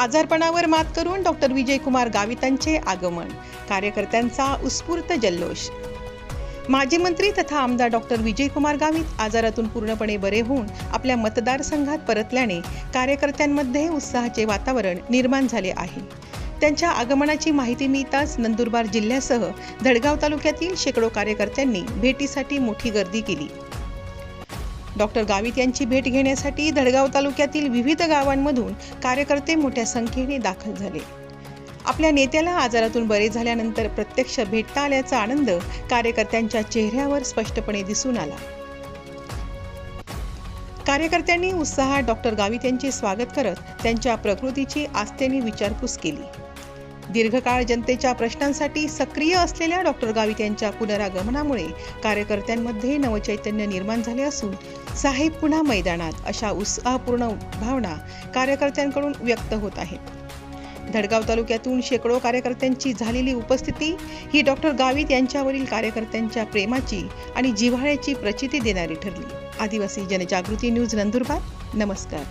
आजारपणावर मात करून डॉक्टर विजयकुमार गावितांचे आगमन, कार्यकर्त्यांचा उत्स्फूर्त जल्लोष। माजी मंत्री तथा आमदार डॉक्टर विजयकुमार गावित आजारातून पूर्णपणे बरे होऊन आपल्या मतदारसंघात परतल्याने कार्यकर्त्यांमध्ये उत्साहाचे वातावरण निर्माण झाले आहे। त्यांच्या आगमनाची माहिती मिळताच नंदुरबार जिल्ह्यासह धडगाव तालुक्यातील शेकडो कार्यकर्त्यांनी भेटीसाठी मोठी गर्दी केली। डॉक्टर गावित यांची भेट घेण्यासाठी धडगाव तालुक्यातील विविध गावांमधून कार्यकर्ते मोठ्या संख्येने दाखल झाले। आपल्या नेत्याला आजारातून बरे झाल्यानंतर प्रत्यक्ष भेटता आल्याचा आनंद कार्यकर्त्यांच्या चेहऱ्यावर स्पष्टपणे दिसून आला। कार्यकर्त्यांनी उत्साहात डॉक्टर गावित यांचे स्वागत करत त्यांच्या प्रकृतीची आस्थेने विचारपूस केली। दीर्घकाळ जनतेच्या प्रश्नांसाठी सक्रिय असलेल्या डॉक्टर गावित यांच्या पुनरागमनामुळे कार्यकर्त्यांमध्ये नवचैतन्य निर्माण झाले असून साहेब पुन्हा मैदानात अशा उत्साहपूर्ण भावना कार्यकर्त्यांकडून व्यक्त होत आहेत। धडगाव तालुक्यातून शेकडो कार्यकर्त्यांची झालेली उपस्थिती ही डॉक्टर गावित यांच्यावरील कार्यकर्त्यांच्या प्रेमाची आणि जिव्हाळ्याची प्रचिती देणारी ठरली। आदिवासी जनजागृती न्यूज नंदुरबार, नमस्कार।